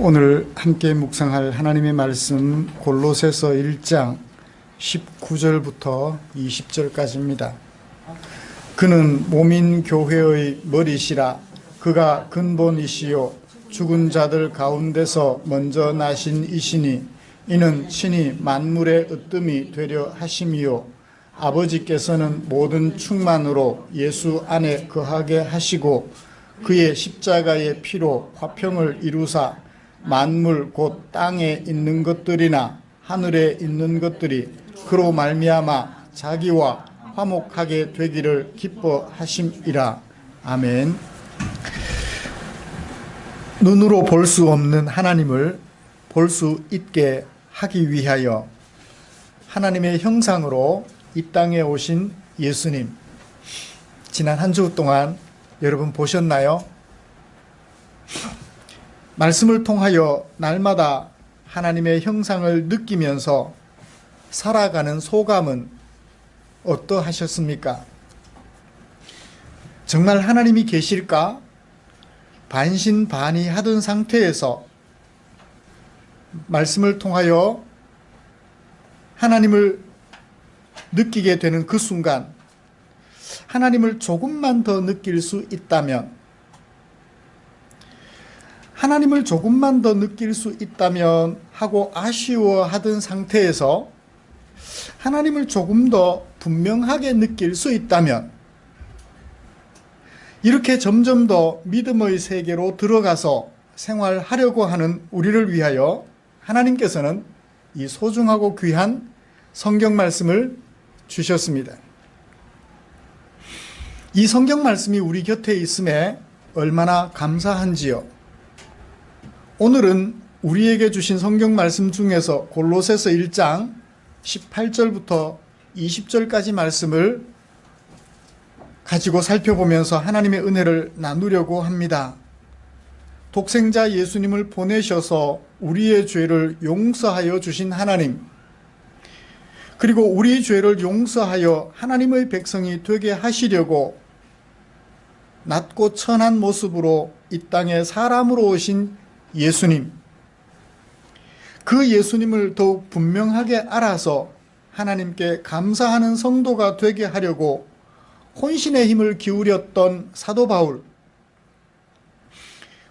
오늘 함께 묵상할 하나님의 말씀 골로새서 1장 19절부터 20절까지입니다. 그는 몸인 교회의 머리시라. 그가 근본이시요 죽은 자들 가운데서 먼저 나신 이시니 이는 친히 만물의 으뜸이 되려 하심이요 아버지께서는 모든 충만으로 예수 안에 거하게 하시고 그의 십자가의 피로 화평을 이루사 만물 곧 땅에 있는 것들이나 하늘에 있는 것들이 그로 말미암아 자기와 화목하게 되기를 기뻐하심이라. 아멘. 눈으로 볼 수 없는 하나님을 볼 수 있게 하기 위하여 하나님의 형상으로 이 땅에 오신 예수님, 지난 한 주 동안 여러분 보셨나요? 말씀을 통하여 날마다 하나님의 형상을 느끼면서 살아가는 소감은 어떠하셨습니까? 정말 하나님이 계실까? 반신반의하던 상태에서 말씀을 통하여 하나님을 느끼게 되는 그 순간, 하나님을 조금만 더 느낄 수 있다면, 하나님을 조금만 더 느낄 수 있다면 하고 아쉬워하던 상태에서 하나님을 조금 더 분명하게 느낄 수 있다면, 이렇게 점점 더 믿음의 세계로 들어가서 생활하려고 하는 우리를 위하여 하나님께서는 이 소중하고 귀한 성경 말씀을 주셨습니다. 이 성경 말씀이 우리 곁에 있음에 얼마나 감사한지요. 오늘은 우리에게 주신 성경 말씀 중에서 골로새서 1장 18절부터 20절까지 말씀을 가지고 살펴보면서 하나님의 은혜를 나누려고 합니다. 독생자 예수님을 보내셔서 우리의 죄를 용서하여 주신 하나님, 그리고 우리 죄를 용서하여 하나님의 백성이 되게 하시려고 낮고 천한 모습으로 이 땅에 사람으로 오신 예수님, 그 예수님을 더욱 분명하게 알아서 하나님께 감사하는 성도가 되게 하려고 혼신의 힘을 기울였던 사도 바울,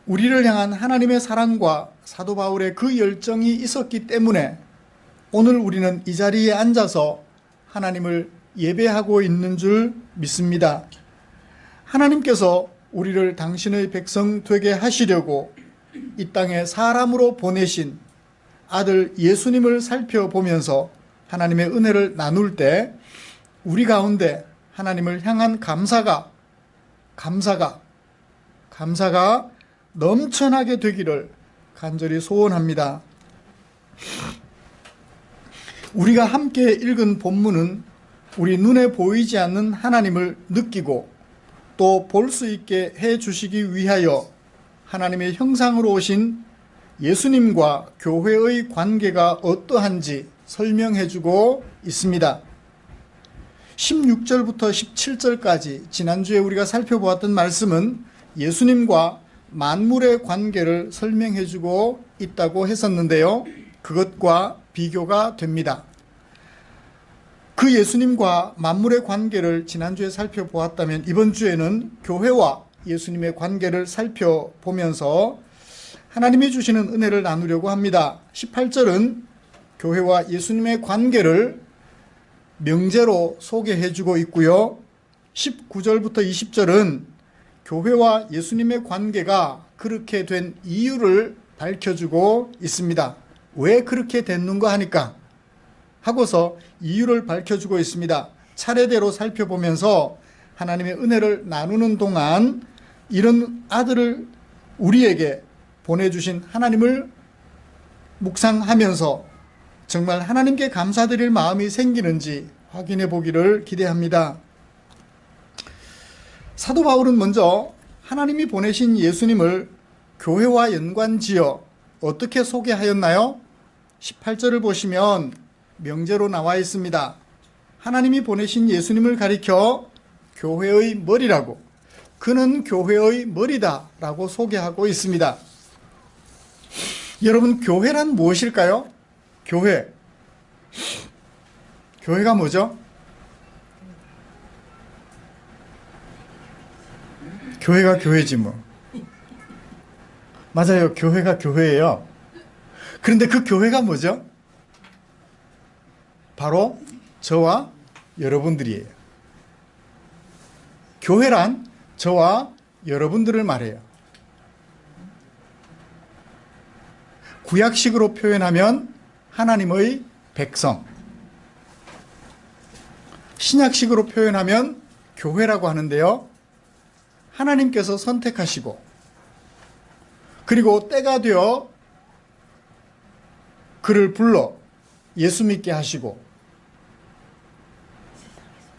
우리를 향한 하나님의 사랑과 사도 바울의 그 열정이 있었기 때문에 오늘 우리는 이 자리에 앉아서 하나님을 예배하고 있는 줄 믿습니다. 하나님께서 우리를 당신의 백성 되게 하시려고 이 땅에 사람으로 보내신 아들 예수님을 살펴보면서 하나님의 은혜를 나눌 때 우리 가운데 하나님을 향한 감사가 넘쳐나게 되기를 간절히 소원합니다. 우리가 함께 읽은 본문은 우리 눈에 보이지 않는 하나님을 느끼고 또 볼 수 있게 해 주시기 위하여 하나님의 형상으로 오신 예수님과 교회의 관계가 어떠한지 설명해 주고 있습니다. 16절부터 17절까지 지난주에 우리가 살펴보았던 말씀은 예수님과 만물의 관계를 설명해 주고 있다고 했었는데요. 그것과 비교가 됩니다. 그 예수님과 만물의 관계를 지난주에 살펴보았다면 이번 주에는 교회와 예수님의 관계를 살펴보면서 하나님이 주시는 은혜를 나누려고 합니다. 18절은 교회와 예수님의 관계를 명제로 소개해 주고 있고요. 19절부터 20절은 교회와 예수님의 관계가 그렇게 된 이유를 밝혀주고 있습니다. 왜 그렇게 됐는가 하니까 하고서 이유를 밝혀주고 있습니다. 차례대로 살펴보면서 하나님의 은혜를 나누는 동안 이런 아들을 우리에게 보내주신 하나님을 묵상하면서 정말 하나님께 감사드릴 마음이 생기는지 확인해 보기를 기대합니다. 사도 바울은 먼저 하나님이 보내신 예수님을 교회와 연관지어 어떻게 소개하였나요? 18절을 보시면 명제로 나와 있습니다. 하나님이 보내신 예수님을 가리켜 교회의 머리라고, 그는 교회의 머리다 라고 소개하고 있습니다. 여러분, 교회란 무엇일까요? 교회. 교회가 뭐죠? 교회가 교회지 뭐. 맞아요. 교회가 교회예요. 그런데 그 교회가 뭐죠? 바로 저와 여러분들이에요. 교회란 저와 여러분들을 말해요. 구약식으로 표현하면 하나님의 백성, 신약식으로 표현하면 교회라고 하는데요. 하나님께서 선택하시고 그리고 때가 되어 그를 불러 예수 믿게 하시고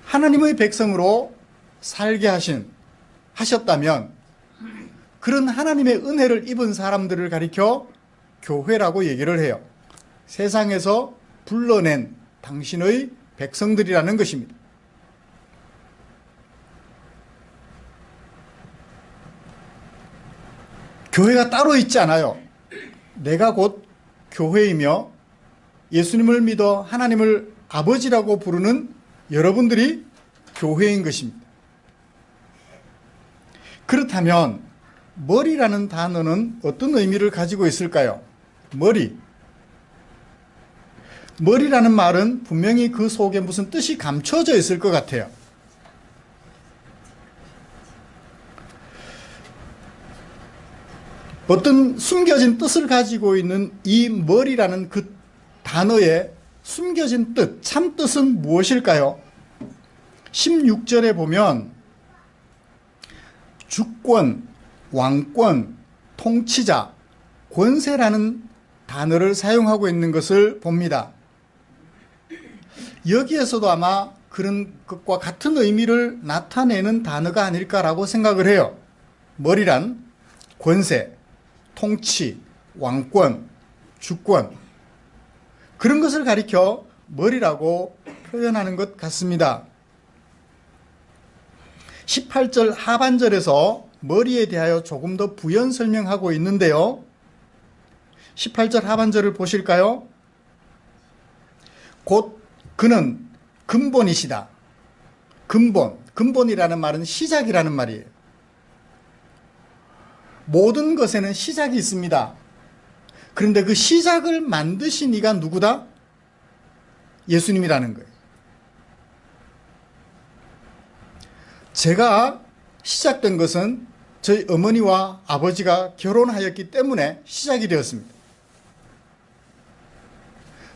하나님의 백성으로 살게 하셨다면 그런 하나님의 은혜를 입은 사람들을 가리켜 교회라고 얘기를 해요. 세상에서 불러낸 당신의 백성들이라는 것입니다. 교회가 따로 있지 않아요. 내가 곧 교회이며 예수님을 믿어 하나님을 아버지라고 부르는 여러분들이 교회인 것입니다. 그렇다면 머리라는 단어는 어떤 의미를 가지고 있을까요? 머리라는 말은 분명히 그 속에 무슨 뜻이 감춰져 있을 것 같아요. 어떤 숨겨진 뜻을 가지고 있는 이 머리라는 그 단어의 숨겨진 뜻, 참 뜻은 무엇일까요? 16절에 보면 주권, 왕권, 통치자, 권세라는 단어를 사용하고 있는 것을 봅니다. 여기에서도 아마 그런 것과 같은 의미를 나타내는 단어가 아닐까라고 생각을 해요. 머리란 권세, 통치, 왕권, 주권, 그런 것을 가리켜 머리라고 표현하는 것 같습니다. 18절 하반절에서 머리에 대하여 조금 더 부연 설명하고 있는데요. 18절 하반절을 보실까요? 곧 그는 근본이시다. 근본이라는 말은 시작이라는 말이에요. 모든 것에는 시작이 있습니다. 그런데 그 시작을 만드신 이가 누구다? 예수님이라는 거예요. 제가 시작된 것은 저희 어머니와 아버지가 결혼하였기 때문에 시작이 되었습니다.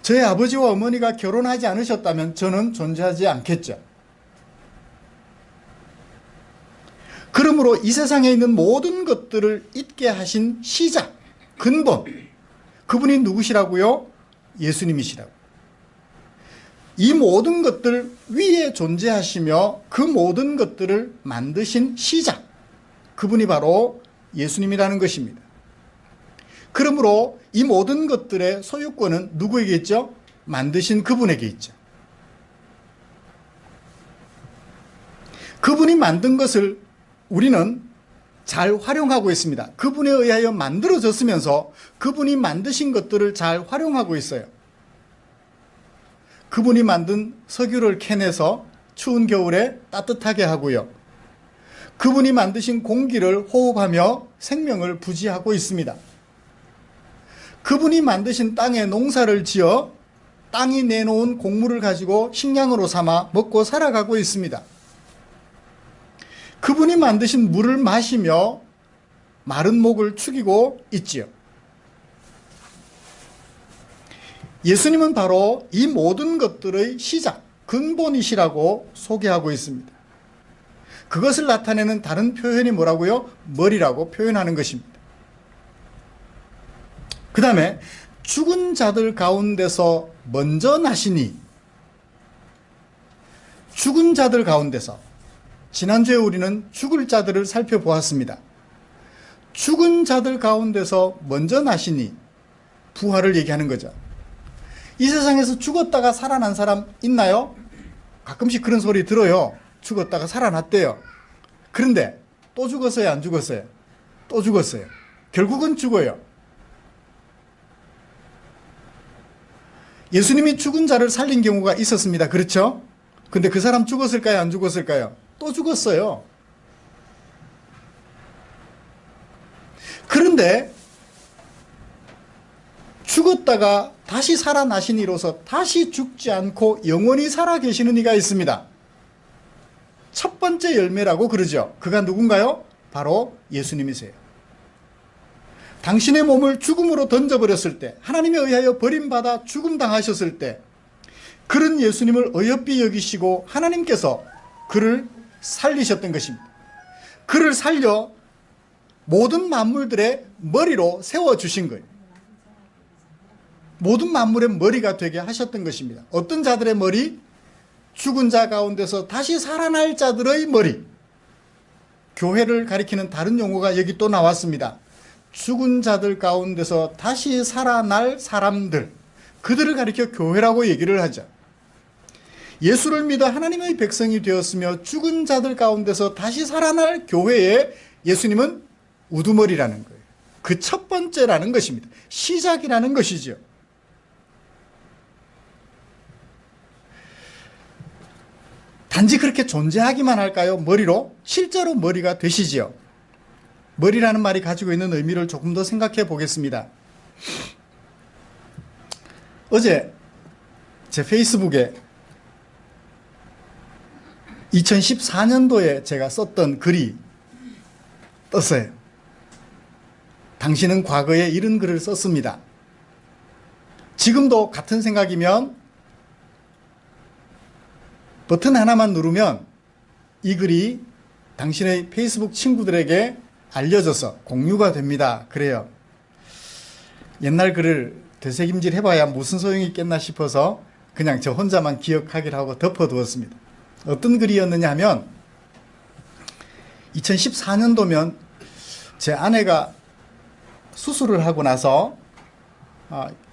저희 아버지와 어머니가 결혼하지 않으셨다면 저는 존재하지 않겠죠. 그러므로 이 세상에 있는 모든 것들을 있게 하신 시작, 근본, 그분이 누구시라고요? 예수님이시라고. 이 모든 것들 위에 존재하시며 그 모든 것들을 만드신 시작, 그분이 바로 예수님이라는 것입니다. 그러므로 이 모든 것들의 소유권은 누구에게 있죠? 만드신 그분에게 있죠. 그분이 만든 것을 우리는 잘 활용하고 있습니다. 그분에 의하여 만들어졌으면서 그분이 만드신 것들을 잘 활용하고 있어요. 그분이 만든 석유를 캐내서 추운 겨울에 따뜻하게 하고요. 그분이 만드신 공기를 호흡하며 생명을 부지하고 있습니다. 그분이 만드신 땅에 농사를 지어 땅이 내놓은 곡물을 가지고 식량으로 삼아 먹고 살아가고 있습니다. 그분이 만드신 물을 마시며 마른 목을 축이고 있지요. 예수님은 바로 이 모든 것들의 시작, 근본이시라고 소개하고 있습니다. 그것을 나타내는 다른 표현이 뭐라고요? 머리라고 표현하는 것입니다. 그 다음에 죽은 자들 가운데서 먼저 나시니, 죽은 자들 가운데서, 지난주에 우리는 죽을 자들을 살펴보았습니다. 죽은 자들 가운데서 먼저 나시니, 부활을 얘기하는 거죠. 이 세상에서 죽었다가 살아난 사람 있나요? 가끔씩 그런 소리 들어요. 죽었다가 살아났대요. 그런데 또 죽었어요? 안 죽었어요? 또 죽었어요. 결국은 죽어요. 예수님이 죽은 자를 살린 경우가 있었습니다. 그렇죠? 근데 그 사람 죽었을까요? 안 죽었을까요? 또 죽었어요. 그런데 죽었다가 다시 살아나신 이로서 다시 죽지 않고 영원히 살아계시는 이가 있습니다. 첫 번째 열매라고 그러죠. 그가 누군가요? 바로 예수님이세요. 당신의 몸을 죽음으로 던져버렸을 때, 하나님에 의하여 버림받아 죽음당하셨을 때, 그런 예수님을 어여삐 여기시고 하나님께서 그를 살리셨던 것입니다. 그를 살려 모든 만물들의 머리로 세워주신 거예요. 모든 만물의 머리가 되게 하셨던 것입니다. 어떤 자들의 머리? 죽은 자 가운데서 다시 살아날 자들의 머리. 교회를 가리키는 다른 용어가 여기 또 나왔습니다. 죽은 자들 가운데서 다시 살아날 사람들, 그들을 가리켜 교회라고 얘기를 하죠. 예수를 믿어 하나님의 백성이 되었으며 죽은 자들 가운데서 다시 살아날 교회에 예수님은 우두머리라는 거예요. 그 첫 번째라는 것입니다. 시작이라는 것이죠. 단지 그렇게 존재하기만 할까요? 머리로? 실제로 머리가 되시지요. 머리라는 말이 가지고 있는 의미를 조금 더 생각해 보겠습니다. 어제 제 페이스북에 2014년도에 제가 썼던 글이 떴어요. 당신은 과거에 이런 글을 썼습니다. 지금도 같은 생각이면 버튼 하나만 누르면 이 글이 당신의 페이스북 친구들에게 알려져서 공유가 됩니다. 그래요. 옛날 글을 되새김질 해봐야 무슨 소용이 있겠나 싶어서 그냥 저 혼자만 기억하기를 하고 덮어두었습니다. 어떤 글이었느냐 하면 2014년도면 제 아내가 수술을 하고 나서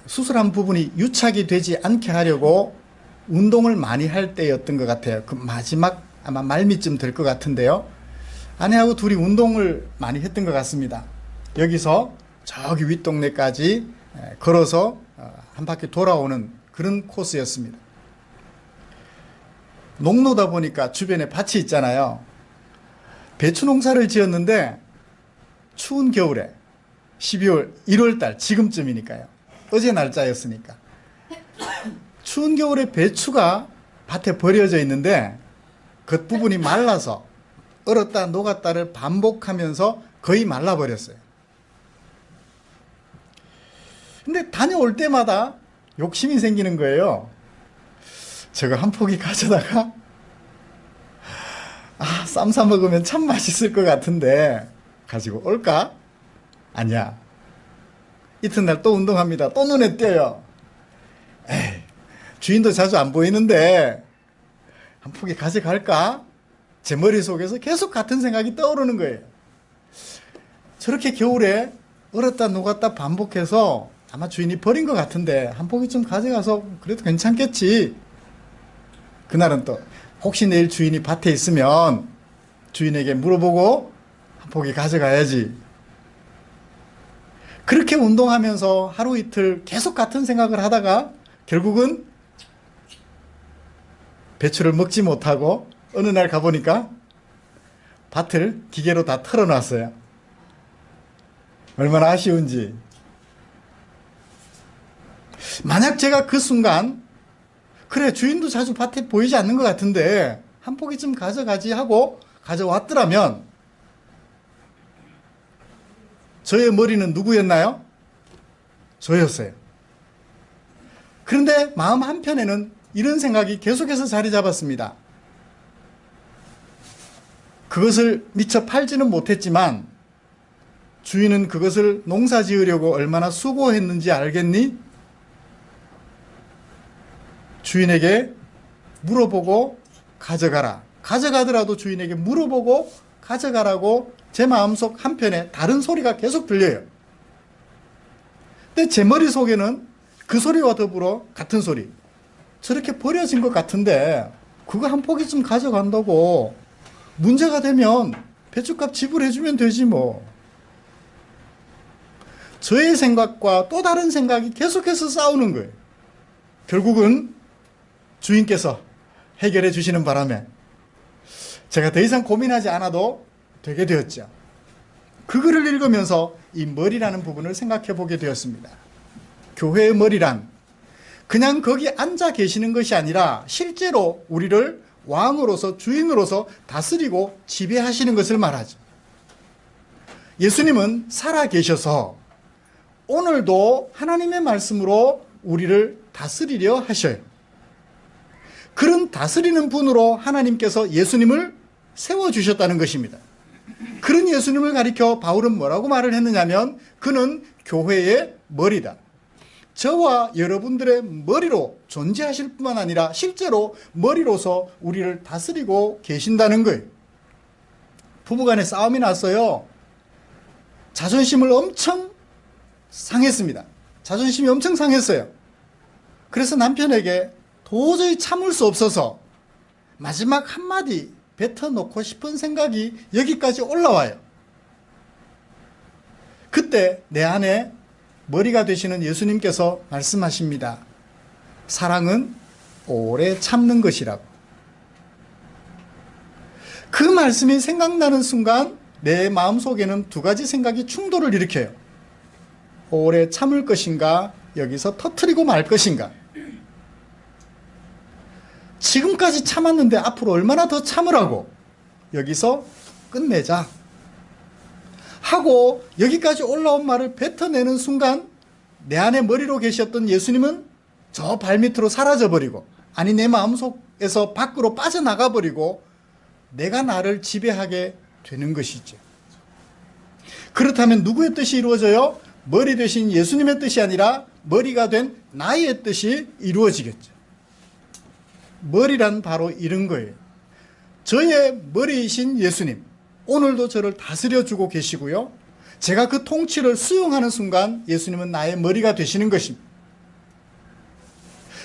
수술한 부분이 유착이 되지 않게 하려고 운동을 많이 할 때였던 것 같아요. 그 마지막 아마 말미쯤 될 것 같은데요. 아내하고 둘이 운동을 많이 했던 것 같습니다. 여기서 저기 윗동네까지 걸어서 한 바퀴 돌아오는 그런 코스였습니다. 농로다 보니까 주변에 밭이 있잖아요. 배추 농사를 지었는데 추운 겨울에 12월, 1월달 지금쯤이니까요. 어제 날짜였으니까. 추운 겨울에 배추가 밭에 버려져 있는데 겉부분이 말라서 얼었다 녹았다를 반복하면서 거의 말라버렸어요. 근데 다녀올 때마다 욕심이 생기는 거예요. 저거 한 포기 가져다가 쌈 싸 먹으면 참 맛있을 것 같은데 가지고 올까? 아니야. 이튿날 또 운동합니다. 또 눈에 띄어요. 에이, 주인도 자주 안 보이는데 한 포기 가져갈까? 제 머릿속에서 계속 같은 생각이 떠오르는 거예요. 저렇게 겨울에 얼었다 녹았다 반복해서 아마 주인이 버린 것 같은데 한 포기 좀 가져가서 그래도 괜찮겠지. 그날은 또 혹시 내일 주인이 밭에 있으면 주인에게 물어보고 한 포기 가져가야지. 그렇게 운동하면서 하루 이틀 계속 같은 생각을 하다가 결국은 배추를 먹지 못하고 어느 날 가보니까 밭을 기계로 다 털어놨어요. 얼마나 아쉬운지. 만약 제가 그 순간 그래 주인도 자주 밭에 보이지 않는 것 같은데 한 포기 좀 가져가지 하고 가져왔더라면 저의 머리는 누구였나요? 저였어요. 그런데 마음 한편에는 이런 생각이 계속해서 자리 잡았습니다. 그것을 미처 팔지는 못했지만 주인은 그것을 농사 지으려고 얼마나 수고했는지 알겠니? 주인에게 물어보고 가져가라. 가져가더라도 주인에게 물어보고 가져가라고 제 마음속 한편에 다른 소리가 계속 들려요. 근데 제 머릿속에는 그 소리와 더불어 같은 소리. 저렇게 버려진 것 같은데 그거 한 포기쯤 가져간다고 문제가 되면 배춧값 지불해주면 되지 뭐. 저의 생각과 또 다른 생각이 계속해서 싸우는 거예요. 결국은 주인께서 해결해 주시는 바람에 제가 더 이상 고민하지 않아도 되게 되었죠. 그 글을 읽으면서 이 머리라는 부분을 생각해 보게 되었습니다. 교회의 머리란 그냥 거기 앉아 계시는 것이 아니라 실제로 우리를 왕으로서 주인으로서 다스리고 지배하시는 것을 말하죠. 예수님은 살아 계셔서 오늘도 하나님의 말씀으로 우리를 다스리려 하셔요. 그런 다스리는 분으로 하나님께서 예수님을 세워주셨다는 것입니다. 그런 예수님을 가리켜 바울은 뭐라고 말을 했느냐면 그는 교회의 머리다. 저와 여러분들의 머리로 존재하실 뿐만 아니라 실제로 머리로서 우리를 다스리고 계신다는 거예요. 부부간에 싸움이 났어요. 자존심을 엄청 상했습니다. 자존심이 엄청 상했어요. 그래서 남편에게 도저히 참을 수 없어서 마지막 한마디 뱉어놓고 싶은 생각이 여기까지 올라와요. 그때 내 안에 머리가 되시는 예수님께서 말씀하십니다. 사랑은 오래 참는 것이라고. 그 말씀이 생각나는 순간 내 마음속에는 두 가지 생각이 충돌을 일으켜요. 오래 참을 것인가, 여기서 터뜨리고 말 것인가. 지금까지 참았는데 앞으로 얼마나 더 참으라고, 여기서 끝내자 하고 여기까지 올라온 말을 뱉어내는 순간 내 안에 머리로 계셨던 예수님은 저 발밑으로 사라져버리고, 아니 내 마음속에서 밖으로 빠져나가버리고 내가 나를 지배하게 되는 것이죠. 그렇다면 누구의 뜻이 이루어져요? 머리 되신 예수님의 뜻이 아니라 머리가 된 나의 뜻이 이루어지겠죠. 머리란 바로 이런 거예요. 저의 머리이신 예수님, 오늘도 저를 다스려주고 계시고요. 제가 그 통치를 수용하는 순간 예수님은 나의 머리가 되시는 것입니다.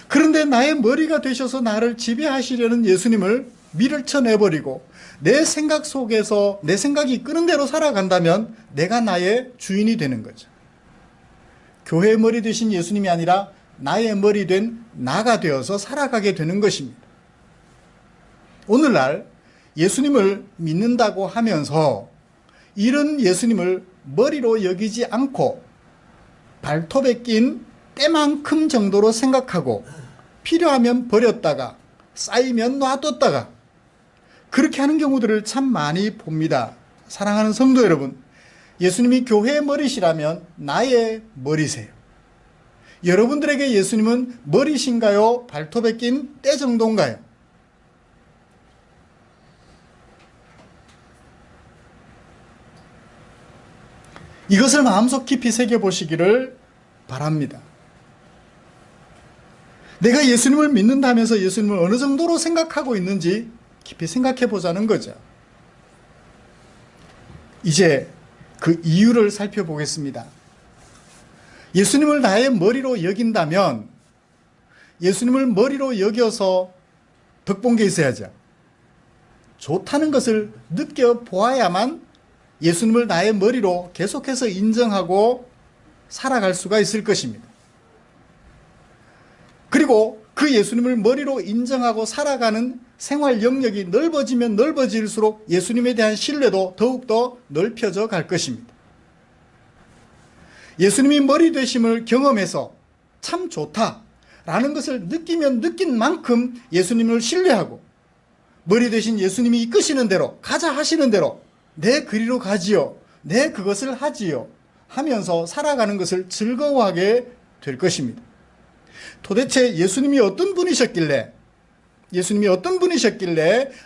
그런데 나의 머리가 되셔서 나를 지배하시려는 예수님을 밀을 쳐내버리고 내 생각 속에서 내 생각이 이끄는 대로 살아간다면 내가 나의 주인이 되는 거죠. 교회의 머리 되신 예수님이 아니라 나의 머리 된 나가 되어서 살아가게 되는 것입니다. 오늘날 예수님을 믿는다고 하면서 이런 예수님을 머리로 여기지 않고 발톱에 낀 때만큼 정도로 생각하고 필요하면 버렸다가 쌓이면 놔뒀다가 그렇게 하는 경우들을 참 많이 봅니다. 사랑하는 성도 여러분, 예수님이 교회의 머리시라면 나의 머리세요. 여러분들에게 예수님은 머리신가요? 발톱에 낀 때 정도인가요? 이것을 마음속 깊이 새겨보시기를 바랍니다. 내가 예수님을 믿는다면서 예수님을 어느 정도로 생각하고 있는지 깊이 생각해 보자는 거죠. 이제 그 이유를 살펴보겠습니다. 예수님을 나의 머리로 여긴다면 예수님을 머리로 여겨서 덕본 게 있어야죠. 좋다는 것을 느껴보아야만 예수님을 나의 머리로 계속해서 인정하고 살아갈 수가 있을 것입니다. 그리고 그 예수님을 머리로 인정하고 살아가는 생활 영역이 넓어지면 넓어질수록 예수님에 대한 신뢰도 더욱더 넓혀져 갈 것입니다. 예수님이 머리 되심을 경험해서 참 좋다라는 것을 느끼면 느낀 만큼 예수님을 신뢰하고 머리 되신 예수님이 이끄시는 대로 가자 하시는 대로 내 그리로 가지요, 내 그것을 하지요 하면서 살아가는 것을 즐거워하게 될 것입니다. 도대체 예수님이 어떤 분이셨길래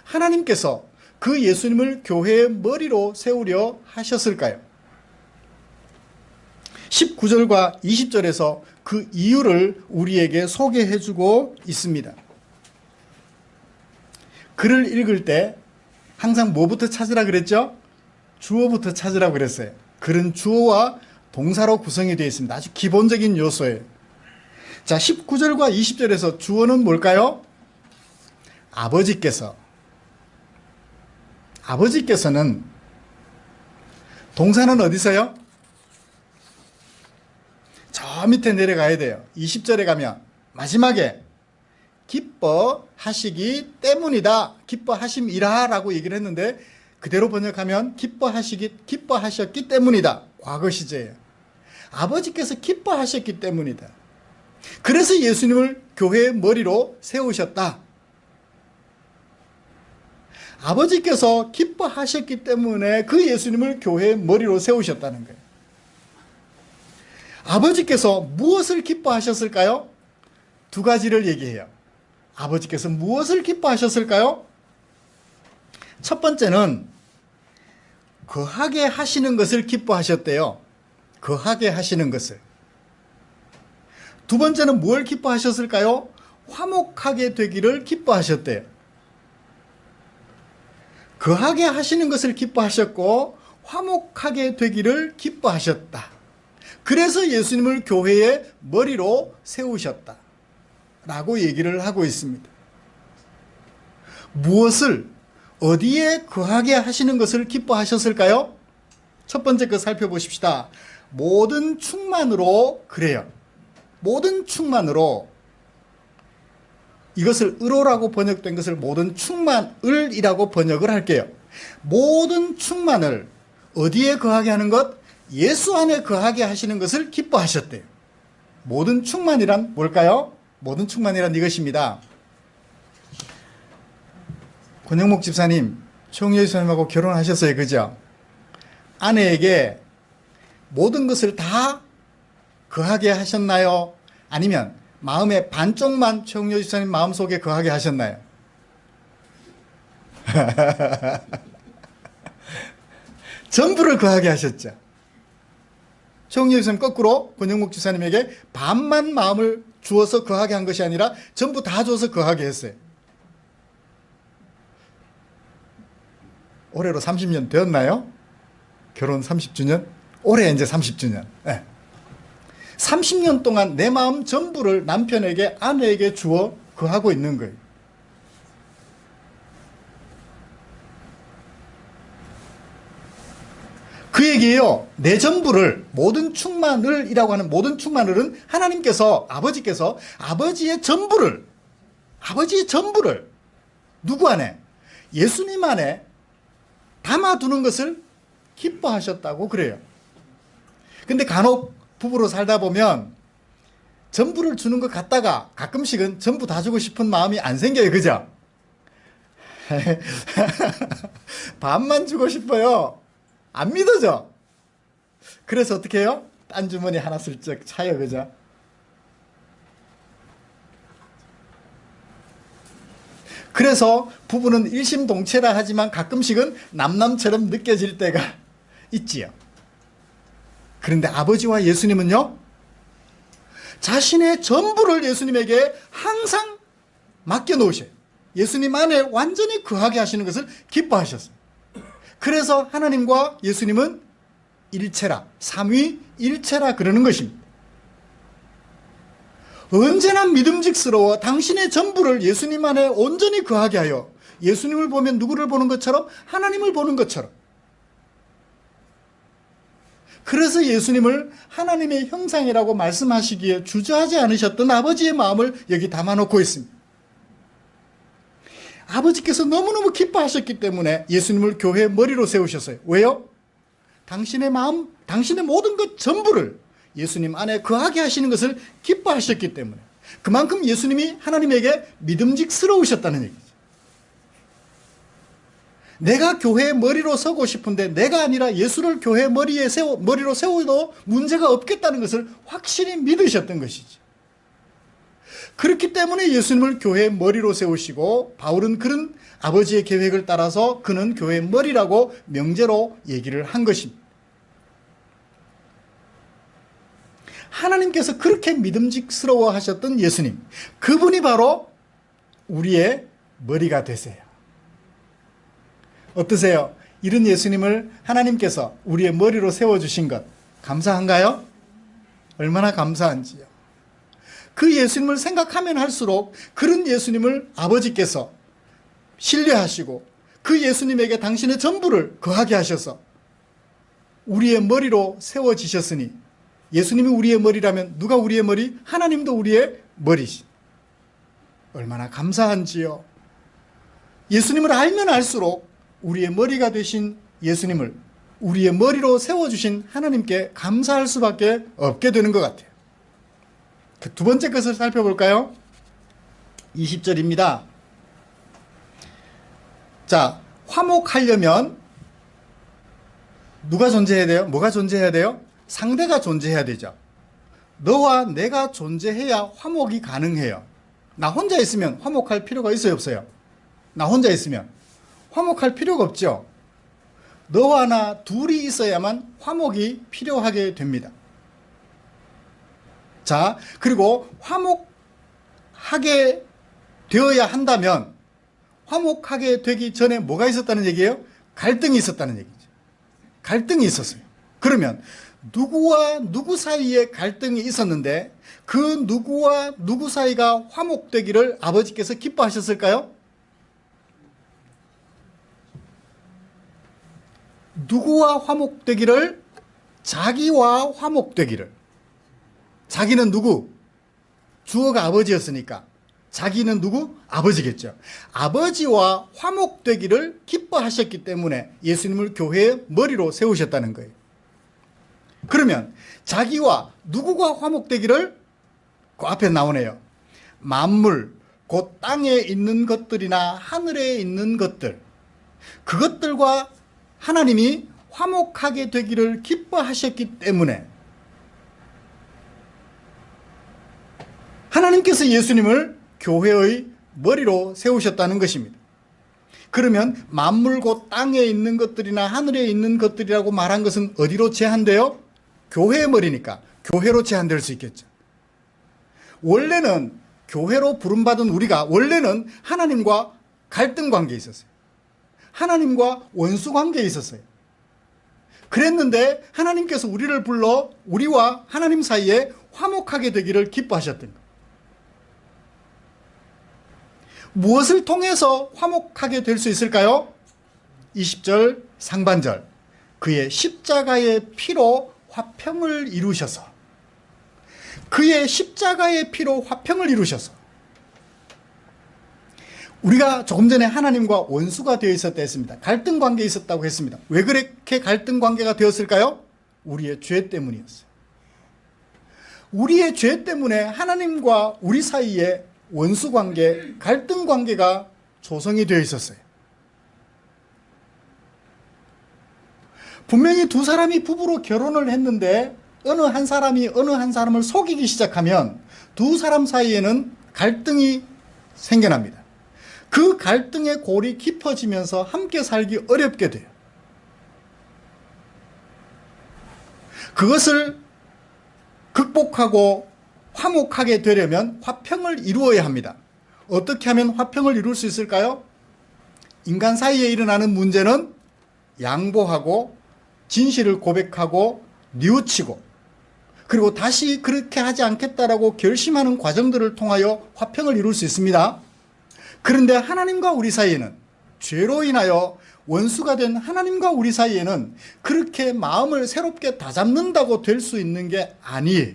하나님께서 그 예수님을 교회의 머리로 세우려 하셨을까요? 19절과 20절에서 그 이유를 우리에게 소개해주고 있습니다. 글을 읽을 때 항상 뭐부터 찾으라 그랬죠? 주어부터 찾으라고 그랬어요. 글은 주어와 동사로 구성이 되어 있습니다. 아주 기본적인 요소예요. 자, 19절과 20절에서 주어는 뭘까요? 아버지께서는 동사는 어디서요? 저 밑에 내려가야 돼요. 20절에 가면 마지막에 기뻐하시기 때문이다. 기뻐하심이라 라고 얘기를 했는데 그대로 번역하면 기뻐하셨기 때문이다. 과거 시제예요. 아버지께서 기뻐하셨기 때문이다. 그래서 예수님을 교회의 머리로 세우셨다. 아버지께서 기뻐하셨기 때문에 그 예수님을 교회의 머리로 세우셨다는 거예요. 아버지께서 무엇을 기뻐하셨을까요? 두 가지를 얘기해요. 아버지께서 무엇을 기뻐하셨을까요? 첫 번째는 거하게 하시는 것을 기뻐하셨대요. 거하게 하시는 것을. 두 번째는 뭘 기뻐하셨을까요? 화목하게 되기를 기뻐하셨대요. 거하게 하시는 것을 기뻐하셨고 화목하게 되기를 기뻐하셨다. 그래서 예수님을 교회의 머리로 세우셨다 라고 얘기를 하고 있습니다. 무엇을 어디에 거하게 하시는 것을 기뻐하셨을까요? 첫 번째 거 살펴보십시다. 모든 충만으로. 그래요. 모든 충만으로. 이것을 의로라고 번역된 것을 모든 충만을이라고 번역을 할게요. 모든 충만을 어디에 거하게 하는 것? 예수 안에 거하게 하시는 것을 기뻐하셨대요. 모든 충만이란 뭘까요? 모든 충만이란 이것입니다. 권영목 집사님, 최홍렬 집사님하고 결혼하셨어요. 그죠? 아내에게 모든 것을 다 거하게 하셨나요? 아니면 마음의 반쪽만 최홍렬 집사님 마음속에 거하게 하셨나요? 전부를 거하게 하셨죠. 최홍렬 집사님 거꾸로 권영목 집사님에게 반만 마음을 주어서 거하게 한 것이 아니라 전부 다 줘서 거하게 했어요. 올해로 30년 되었나요? 결혼 30주년? 올해 이제 30주년. 네. 30년 동안 내 마음 전부를 남편에게, 아내에게 주어 거하고 있는 거예요. 그 얘기예요. 내 전부를, 모든 충만을이라고 하는 모든 충만을은 하나님께서, 아버지께서 아버지의 전부를 누구 안에? 예수님 안에 담아두는 것을 기뻐하셨다고 그래요. 근데 간혹 부부로 살다 보면 전부를 주는 것 같다가 가끔씩은 전부 다 주고 싶은 마음이 안 생겨요. 그죠? 반만 주고 싶어요. 안 믿어져. 그래서 어떻게 해요? 딴 주머니 하나 슬쩍 차요. 그죠? 그래서 부부는 일심동체라 하지만 가끔씩은 남남처럼 느껴질 때가 있지요. 그런데 아버지와 예수님은요, 자신의 전부를 예수님에게 항상 맡겨놓으셔요. 예수님 안에 완전히 거하게 하시는 것을 기뻐하셨어요. 그래서 하나님과 예수님은 일체라, 삼위일체라 그러는 것입니다. 언제나 믿음직스러워 당신의 전부를 예수님 안에 온전히 거하게 하여 예수님을 보면 누구를 보는 것처럼? 하나님을 보는 것처럼. 그래서 예수님을 하나님의 형상이라고 말씀하시기에 주저하지 않으셨던 아버지의 마음을 여기 담아놓고 있습니다. 아버지께서 너무너무 기뻐하셨기 때문에 예수님을 교회의 머리로 세우셨어요. 왜요? 당신의 마음, 당신의 모든 것 전부를 예수님 안에 거하게 하시는 것을 기뻐하셨기 때문에, 그만큼 예수님이 하나님에게 믿음직스러우셨다는 얘기죠. 내가 교회의 머리로 서고 싶은데 내가 아니라 예수를 교회의 머리로 세워도 문제가 없겠다는 것을 확실히 믿으셨던 것이죠. 그렇기 때문에 예수님을 교회의 머리로 세우시고, 바울은 그런 아버지의 계획을 따라서 그는 교회의 머리라고 명제로 얘기를 한 것입니다. 하나님께서 그렇게 믿음직스러워 하셨던 예수님, 그분이 바로 우리의 머리가 되세요. 어떠세요? 이런 예수님을 하나님께서 우리의 머리로 세워주신 것 감사한가요? 얼마나 감사한지요. 그 예수님을 생각하면 할수록 그런 예수님을 아버지께서 신뢰하시고 그 예수님에게 당신의 전부를 거하게 하셔서 우리의 머리로 세워지셨으니, 예수님이 우리의 머리라면 누가 우리의 머리? 하나님도 우리의 머리시. 얼마나 감사한지요. 예수님을 알면 알수록 우리의 머리가 되신 예수님을 우리의 머리로 세워주신 하나님께 감사할 수밖에 없게 되는 것 같아요. 그 두 번째 것을 살펴볼까요? 20절입니다. 자, 화목하려면 누가 존재해야 돼요? 뭐가 존재해야 돼요? 상대가 존재해야 되죠. 너와 내가 존재해야 화목이 가능해요. 나 혼자 있으면 화목할 필요가 있어요, 없어요? 나 혼자 있으면 화목할 필요가 없죠. 너와 나 둘이 있어야만 화목이 필요하게 됩니다. 자, 그리고 화목하게 되어야 한다면 화목하게 되기 전에 뭐가 있었다는 얘기예요? 갈등이 있었다는 얘기죠. 갈등이 있었어요. 그러면 누구와 누구 사이에 갈등이 있었는데 그 누구와 누구 사이가 화목되기를 아버지께서 기뻐하셨을까요? 누구와 화목되기를? 자기와 화목되기를. 자기는 누구? 주어가 아버지였으니까 자기는 누구? 아버지겠죠. 아버지와 화목되기를 기뻐하셨기 때문에 예수님을 교회의 머리로 세우셨다는 거예요. 그러면 자기와 누구가 화목되기를? 그 앞에 나오네요. 만물, 곧 땅에 있는 것들이나 하늘에 있는 것들, 그것들과 하나님이 화목하게 되기를 기뻐하셨기 때문에 하나님께서 예수님을 교회의 머리로 세우셨다는 것입니다. 그러면 만물 곧 땅에 있는 것들이나 하늘에 있는 것들이라고 말한 것은 어디로 제한돼요? 교회의 머리니까 교회로 제한될 수 있겠죠. 원래는 교회로 부름받은 우리가 원래는 하나님과 갈등 관계에 있었어요. 하나님과 원수 관계에 있었어요. 그랬는데 하나님께서 우리를 불러 우리와 하나님 사이에 화목하게 되기를 기뻐하셨던 거예요. 무엇을 통해서 화목하게 될 수 있을까요? 20절 상반절. 그의 십자가의 피로 화평을 이루셔서. 그의 십자가의 피로 화평을 이루셔서. 우리가 조금 전에 하나님과 원수가 되어 있었다 했습니다. 갈등 관계에 있었다고 했습니다. 왜 그렇게 갈등 관계가 되었을까요? 우리의 죄 때문이었어요. 우리의 죄 때문에 하나님과 우리 사이에 원수 관계, 갈등 관계가 조성이 되어 있었어요. 분명히 두 사람이 부부로 결혼을 했는데 어느 한 사람이 어느 한 사람을 속이기 시작하면 두 사람 사이에는 갈등이 생겨납니다. 그 갈등의 골이 깊어지면서 함께 살기 어렵게 돼요. 그것을 극복하고 화목하게 되려면 화평을 이루어야 합니다. 어떻게 하면 화평을 이룰 수 있을까요? 인간 사이에 일어나는 문제는 양보하고 진실을 고백하고 뉘우치고 그리고 다시 그렇게 하지 않겠다라고 결심하는 과정들을 통하여 화평을 이룰 수 있습니다. 그런데 하나님과 우리 사이에는 죄로 인하여 원수가 된 하나님과 우리 사이에는 그렇게 마음을 새롭게 다잡는다고 될 수 있는 게 아니에요.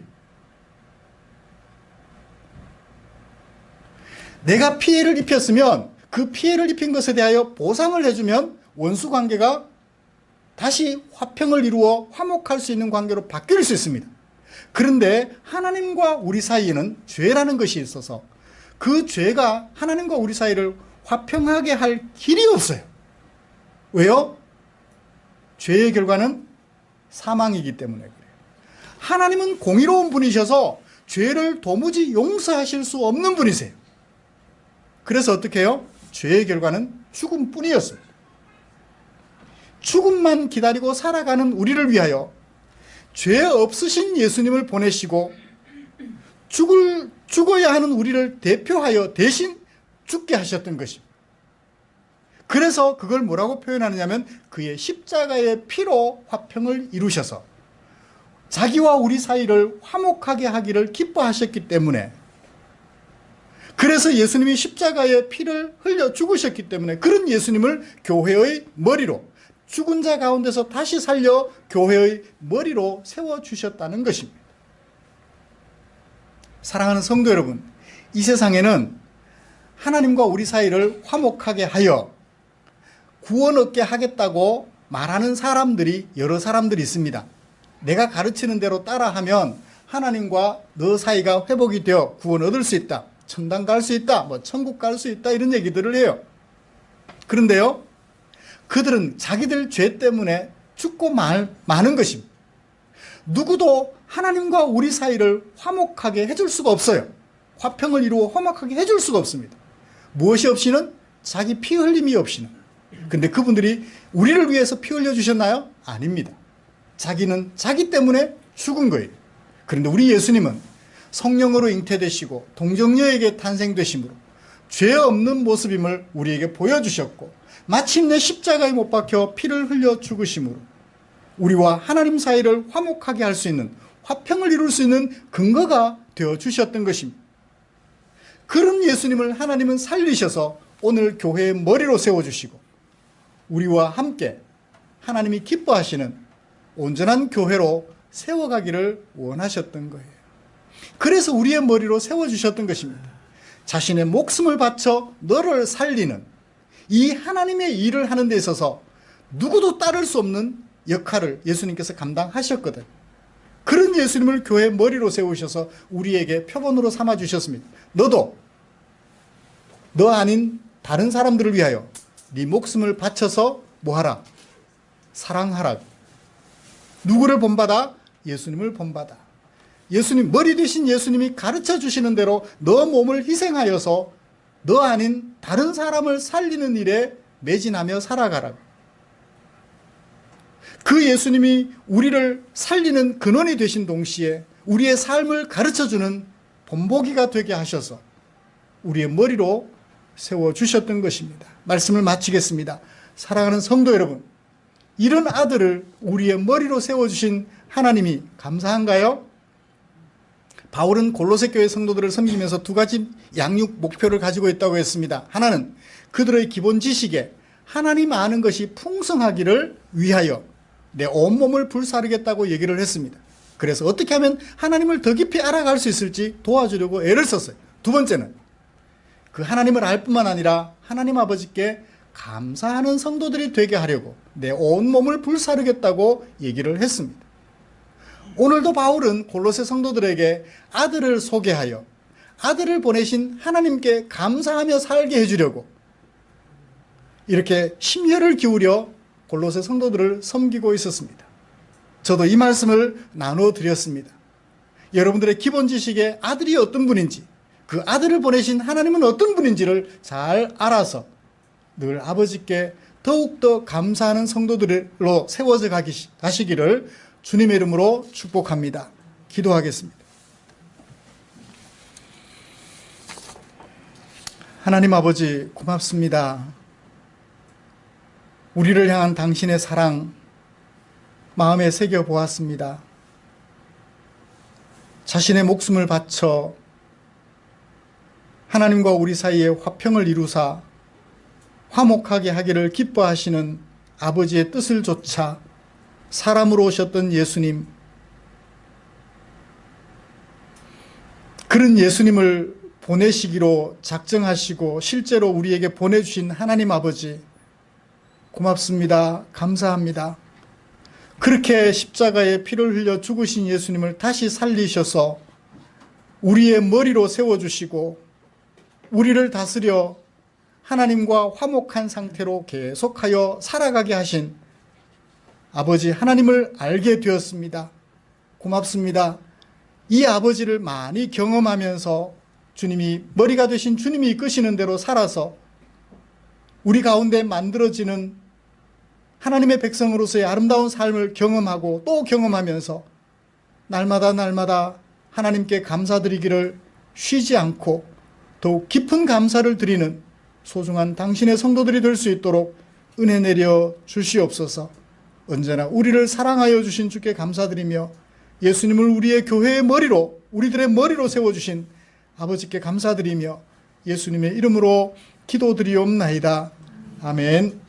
내가 피해를 입혔으면 그 피해를 입힌 것에 대하여 보상을 해주면 원수 관계가 다시 화평을 이루어 화목할 수 있는 관계로 바뀔 수 있습니다. 그런데 하나님과 우리 사이에는 죄라는 것이 있어서 그 죄가 하나님과 우리 사이를 화평하게 할 길이 없어요. 왜요? 죄의 결과는 사망이기 때문에 그래요. 하나님은 공의로운 분이셔서 죄를 도무지 용서하실 수 없는 분이세요. 그래서 어떻게 해요? 죄의 결과는 죽음뿐이었어요. 죽음만 기다리고 살아가는 우리를 위하여 죄 없으신 예수님을 보내시고 죽어야 하는 우리를 대표하여 대신 죽게 하셨던 것입니다. 그래서 그걸 뭐라고 표현하느냐면 그의 십자가의 피로 화평을 이루셔서 자기와 우리 사이를 화목하게 하기를 기뻐하셨기 때문에 그래서 예수님이 십자가의 피를 흘려 죽으셨기 때문에 그런 예수님을 교회의 머리로 죽은 자 가운데서 다시 살려 교회의 머리로 세워주셨다는 것입니다. 사랑하는 성도 여러분, 이 세상에는 하나님과 우리 사이를 화목하게 하여 구원 얻게 하겠다고 말하는 사람들이 여러 사람들이 있습니다. 내가 가르치는 대로 따라하면 하나님과 너 사이가 회복이 되어 구원 얻을 수 있다. 천당 갈 수 있다. 천국 갈 수 있다. 이런 얘기들을 해요. 그런데요, 그들은 자기들 죄 때문에 죽고 마는 것입니다. 누구도 하나님과 우리 사이를 화목하게 해줄 수가 없어요. 화평을 이루어 화목하게 해줄 수가 없습니다. 무엇이 없이는? 자기 피 흘림이 없이는. 근데 그분들이 우리를 위해서 피 흘려주셨나요? 아닙니다. 자기는 자기 때문에 죽은 거예요. 그런데 우리 예수님은 성령으로 잉태되시고 동정녀에게 탄생되심으로 죄 없는 모습임을 우리에게 보여주셨고, 마침내 십자가에 못 박혀 피를 흘려 죽으심으로 우리와 하나님 사이를 화목하게 할 수 있는, 화평을 이룰 수 있는 근거가 되어주셨던 것입니다. 그런 예수님을 하나님은 살리셔서 오늘 교회의 머리로 세워주시고 우리와 함께 하나님이 기뻐하시는 온전한 교회로 세워가기를 원하셨던 거예요. 그래서 우리의 머리로 세워주셨던 것입니다. 자신의 목숨을 바쳐 너를 살리는 이 하나님의 일을 하는 데 있어서 누구도 따를 수 없는 역할을 예수님께서 감당하셨거든. 그런 예수님을 교회의 머리로 세우셔서 우리에게 표본으로 삼아주셨습니다. 너도 너 아닌 다른 사람들을 위하여 네 목숨을 바쳐서 뭐하라? 사랑하라. 누구를 본받아? 예수님을 본받아. 예수님, 머리 되신 예수님이 가르쳐 주시는 대로 너 몸을 희생하여서 너 아닌 다른 사람을 살리는 일에 매진하며 살아가라. 그 예수님이 우리를 살리는 근원이 되신 동시에 우리의 삶을 가르쳐주는 본보기가 되게 하셔서 우리의 머리로 세워주셨던 것입니다. 말씀을 마치겠습니다. 사랑하는 성도 여러분, 이런 아들을 우리의 머리로 세워주신 하나님이 감사한가요? 바울은 골로새 교회 성도들을 섬기면서 두 가지 양육 목표를 가지고 있다고 했습니다. 하나는 그들의 기본 지식에 하나님 아는 것이 풍성하기를 위하여 내 온몸을 불사르겠다고 얘기를 했습니다. 그래서 어떻게 하면 하나님을 더 깊이 알아갈 수 있을지 도와주려고 애를 썼어요. 두 번째는 그 하나님을 알 뿐만 아니라 하나님 아버지께 감사하는 성도들이 되게 하려고 내 온몸을 불사르겠다고 얘기를 했습니다. 오늘도 바울은 골로새 성도들에게 아들을 소개하여 아들을 보내신 하나님께 감사하며 살게 해주려고 이렇게 심혈을 기울여 골로새 성도들을 섬기고 있었습니다. 저도 이 말씀을 나누어 드렸습니다. 여러분들의 기본 지식에 아들이 어떤 분인지, 그 아들을 보내신 하나님은 어떤 분인지를 잘 알아서 늘 아버지께 더욱더 감사하는 성도들로 세워져 가시기를 주님의 이름으로 축복합니다. 기도하겠습니다. 하나님 아버지, 고맙습니다. 우리를 향한 당신의 사랑 마음에 새겨보았습니다. 자신의 목숨을 바쳐 하나님과 우리 사이에 화평을 이루사 화목하게 하기를 기뻐하시는 아버지의 뜻을 조차 사람으로 오셨던 예수님, 그런 예수님을 보내시기로 작정하시고 실제로 우리에게 보내주신 하나님 아버지, 고맙습니다. 감사합니다. 그렇게 십자가에 피를 흘려 죽으신 예수님을 다시 살리셔서 우리의 머리로 세워주시고 우리를 다스려 하나님과 화목한 상태로 계속하여 살아가게 하신 아버지 하나님을 알게 되었습니다. 고맙습니다. 이 아버지를 많이 경험하면서 주님이, 머리가 되신 주님이 이끄시는 대로 살아서 우리 가운데 만들어지는 하나님의 백성으로서의 아름다운 삶을 경험하고 또 경험하면서 날마다 하나님께 감사드리기를 쉬지 않고 더욱 깊은 감사를 드리는 소중한 당신의 성도들이 될 수 있도록 은혜 내려 주시옵소서. 언제나 우리를 사랑하여 주신 주께 감사드리며 예수님을 우리의 교회의 머리로, 우리들의 머리로 세워주신 아버지께 감사드리며 예수님의 이름으로 기도드리옵나이다. 아멘.